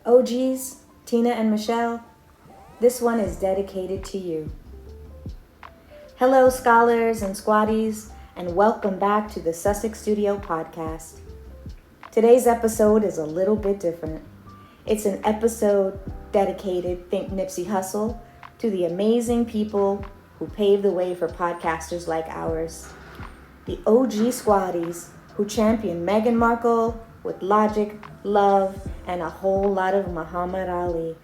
OGs, Tina and Michelle, this one is dedicated to you. Hello, scholars and squaddies, and welcome back to the Sussex Studio podcast. Today's episode is a little bit different. It's an episode dedicated, think Nipsey Hussle, to the amazing people who paved the way for podcasters like ours. The OG squaddies who champion Meghan Markle with logic, love, and a whole lot of Muhammad Ali.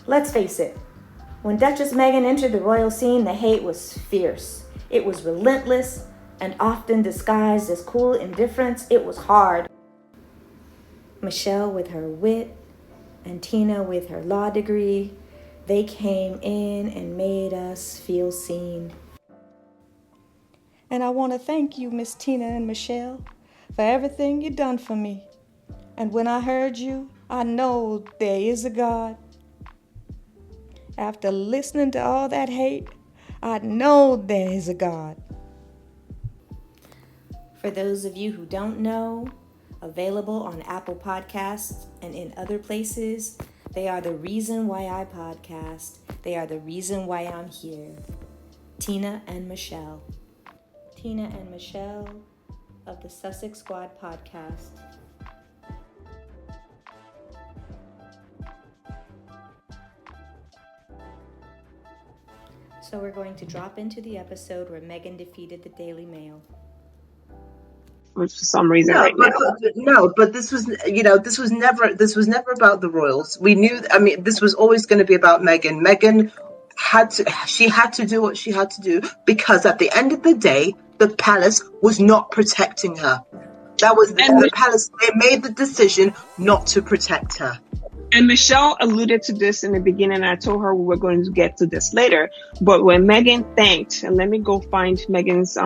Let's face it, when Duchess Meghan entered the royal scene, the hate was fierce. It was relentless and often disguised as cool indifference. It was hard. Michelle with her wit and Tina with her law degree, they came in and made us feel seen. And I want to thank you, Miss Tina and Michelle, for everything you done for me. And when I heard you, I know there is a God. After listening to all that hate, I know there is a God. For those of you who don't know, available on Apple Podcasts and in other places, they are the reason why I podcast. They are the reason why I'm here. Tina and Michelle. Tina and Michelle of the Sussex Squad podcast. So we're going to drop into the episode where Meghan defeated the Daily Mail. For some reason, but this was never about the royals. We knew. I mean, this was always going to be about Meghan. Meghan had to do what she had to do because at the end of the day, the palace was not protecting her. That was the palace. They made the decision not to protect her. And Michelle alluded to this in the beginning. I told her we were going to get to this later. But when Meghan thanked, and let me go find Meghan's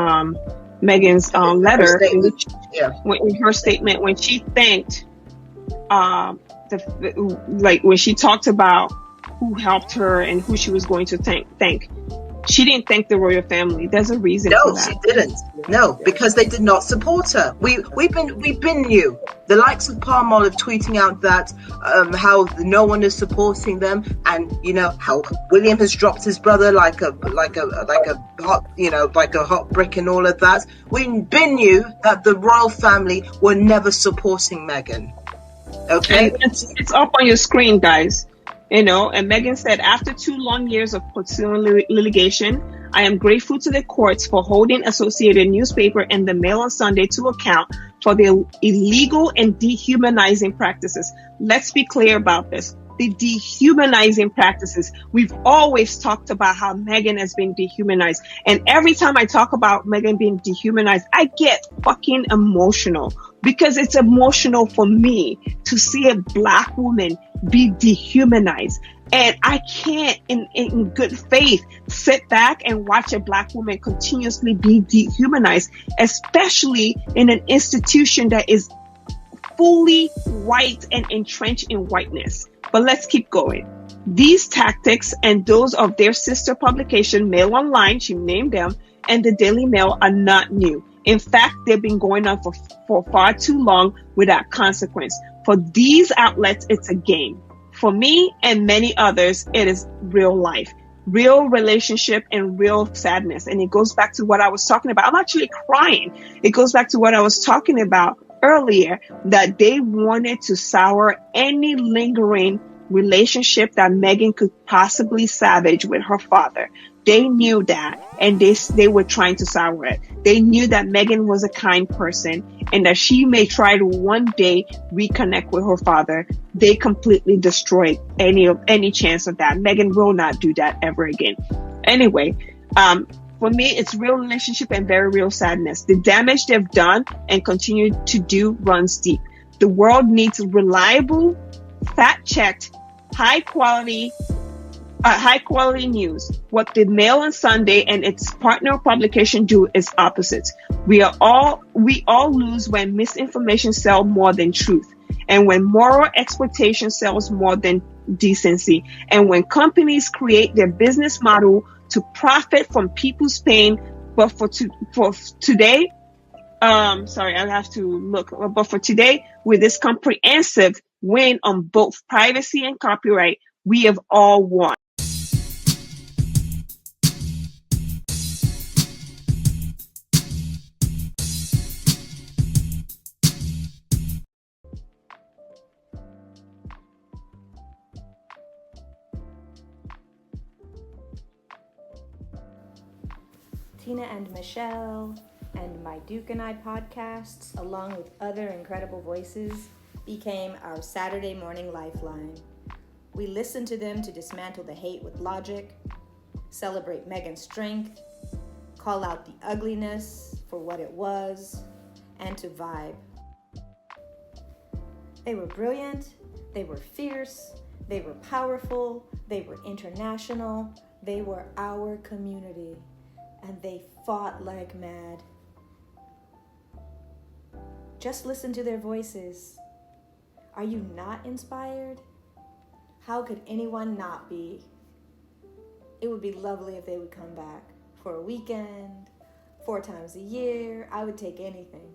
letter, in her statement, when she thanked, when she talked about who helped her and who she was going to thank, she didn't thank the royal family. There's a reason for that. No, she didn't. No, because they did not support her. We've been new. The likes of Palm Olive tweeting out that how no one is supporting them, and how William has dropped his brother like a hot brick and all of that. We've been new that the royal family were never supporting Meghan. Okay, and it's up on your screen, guys. And Meghan said, after 2 long years of pursuing litigation, I am grateful to the courts for holding Associated Newspaper and the Mail on Sunday to account for their illegal and dehumanizing practices. Let's be clear about this. The dehumanizing practices. We've always talked about how Meghan has been dehumanized. And every time I talk about Meghan being dehumanized, I get fucking emotional because it's emotional for me to see a Black woman be dehumanized. And I can't, in good faith, sit back and watch a Black woman continuously be dehumanized, especially in an institution that is fully white and entrenched in whiteness. But let's keep going. These tactics and those of their sister publication, Mail Online, she named them, and the Daily Mail are not new. In fact, they've been going on for far too long without consequence. For these outlets, it's a game. For me and many others, it is real life, real relationship, and real sadness. And it goes back to what I was talking about. I'm actually crying. It goes back to what I was talking about earlier, that they wanted to sour any lingering relationship that Meghan could possibly salvage with her father. They knew that, and they were trying to sour it. They knew that Meghan was a kind person and that she may try to one day reconnect with her father. They completely destroyed any chance of that. Meghan will not do that ever again. Anyway, for me, it's real relationship and very real sadness. The damage they've done and continue to do runs deep. The world needs reliable, fact-checked, high quality news. What the Mail on Sunday and its partner publication do is opposite. We all lose when misinformation sells more than truth, and when moral exploitation sells more than decency, and when companies create their business model to profit from people's pain. But for today, sorry, I'll have to look. But for today, with this comprehensive win on both privacy and copyright, we have all won. Tina and Michelle and My Duke and I podcasts, along with other incredible voices, became our Saturday morning lifeline. We listened to them to dismantle the hate with logic, celebrate Megan's strength, call out the ugliness for what it was, and to vibe. They were brilliant, they were fierce, they were powerful, they were international, they were our community, and they fought like mad. Just listen to their voices. Are you not inspired? How could anyone not be? It would be lovely if they would come back for a weekend, 4 times a year. I would take anything.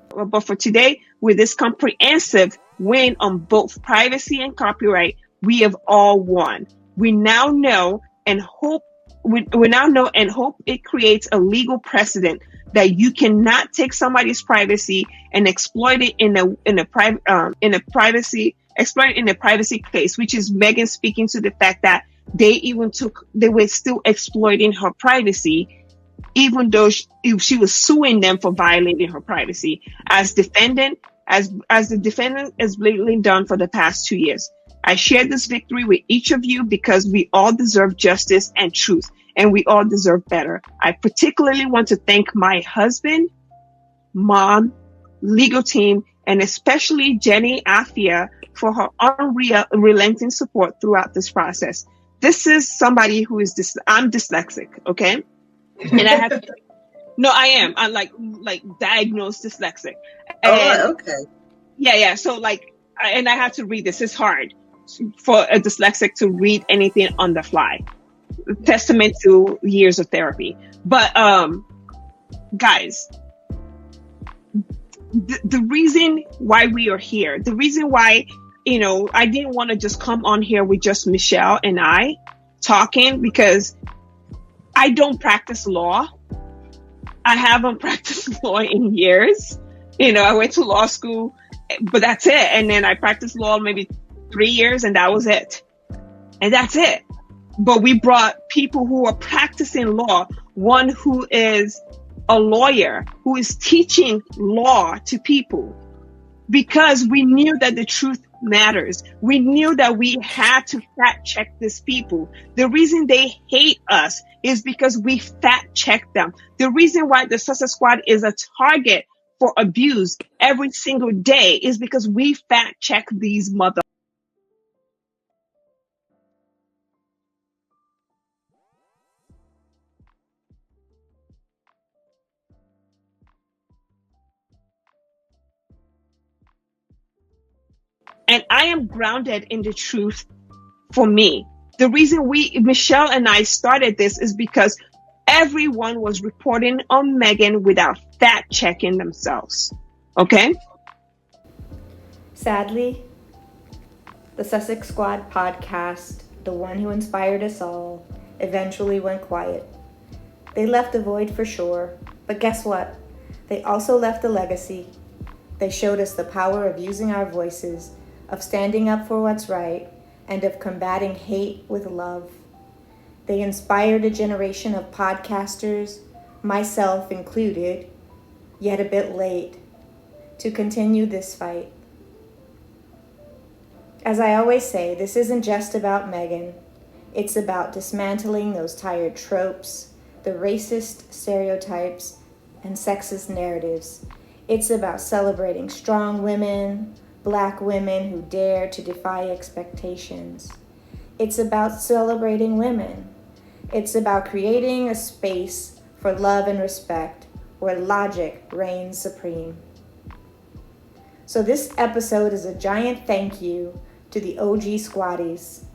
But for today, with this comprehensive win on both privacy and copyright, we have all won. We now know and hope it creates a legal precedent that you cannot take somebody's privacy and exploit it in a privacy case, which is Megan speaking to the fact that they were still exploiting her privacy, even though she was suing them for violating her privacy, as the defendant has blatantly done for the past 2 years. I share this victory with each of you because we all deserve justice and truth, and we all deserve better. I particularly want to thank my husband, mom, legal team, and especially Jenny Afia for her unrelenting support throughout this process. This is somebody who is I'm dyslexic, okay? And I have no, I am. I'm like diagnosed dyslexic. And okay. Yeah. So and I have to read this. It's hard for a dyslexic to read anything on the fly. Testament to years of therapy. But guys, the reason why we are here, the reason why, I didn't want to just come on here with just Michelle and I talking, because I don't practice law. I haven't practiced law in years. I went to law school, but that's it. And then I practiced law maybe 3 years, and that was it. And that's it. But we brought people who are practicing law, one who is a lawyer, who is teaching law to people, because we knew that the truth matters. We knew that we had to fact check these people. The reason they hate us is because we fact check them. The reason why the Sussex Squad is a target for abuse every single day is because we fact check these mother. And I am grounded in the truth for me. The reason Michelle and I started this is because everyone was reporting on Megan without fact checking themselves. Okay? Sadly, the Sussex Squad podcast, the one who inspired us all, eventually went quiet. They left a void for sure, but guess what? They also left a legacy. They showed us the power of using our voices, of standing up for what's right, and of combating hate with love. They inspired a generation of podcasters, myself included, yet a bit late, to continue this fight. As I always say, this isn't just about Megan. It's about dismantling those tired tropes, the racist stereotypes, and sexist narratives. It's about celebrating strong women, Black women who dare to defy expectations. It's about celebrating women. It's about creating a space for love and respect where logic reigns supreme. So this episode is a giant thank you to the OG Squatties.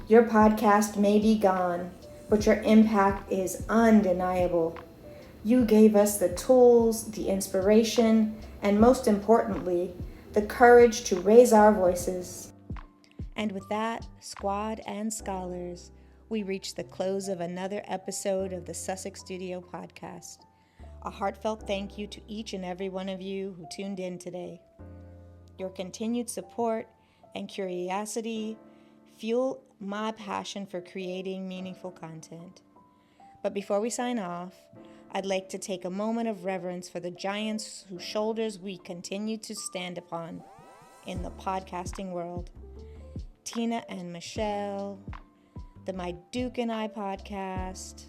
Your podcast may be gone, but your impact is undeniable. You gave us the tools, the inspiration, and most importantly, the courage to raise our voices. And with that, squad and scholars, we reach the close of another episode of the Sussex Studio podcast. A heartfelt thank you to each and every one of you who tuned in today. Your continued support and curiosity fuel my passion for creating meaningful content. But before we sign off, I'd like to take a moment of reverence for the giants whose shoulders we continue to stand upon in the podcasting world. Tina and Michelle, the My Duke and I podcast,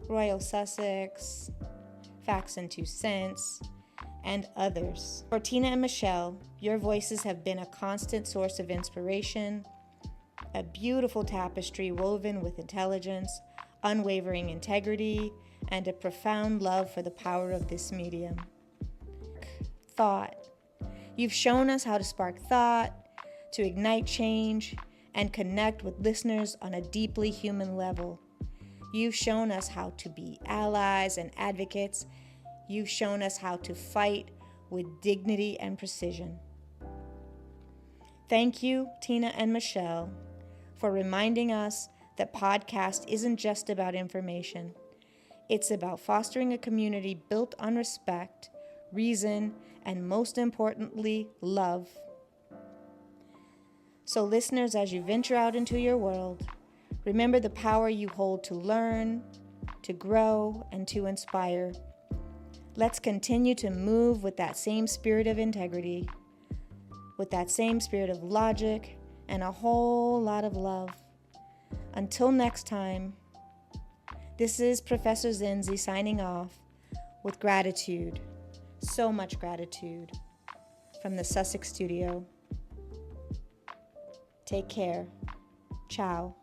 Royal Sussex, Facts and 2 Cents, and others. For Tina and Michelle, your voices have been a constant source of inspiration, a beautiful tapestry woven with intelligence, unwavering integrity, and a profound love for the power of this medium. Thought. You've shown us how to spark thought, to ignite change, and connect with listeners on a deeply human level. You've shown us how to be allies and advocates. You've shown us how to fight with dignity and precision. Thank you, Tina and Michelle, for reminding us that podcast isn't just about information. It's about fostering a community built on respect, reason, and most importantly, love. So listeners, as you venture out into your world, remember the power you hold to learn, to grow, and to inspire. Let's continue to move with that same spirit of integrity, with that same spirit of logic, and a whole lot of love. Until next time, this is Professor Zinzi signing off with gratitude, so much gratitude, from the Sussex Studio. Take care. Ciao.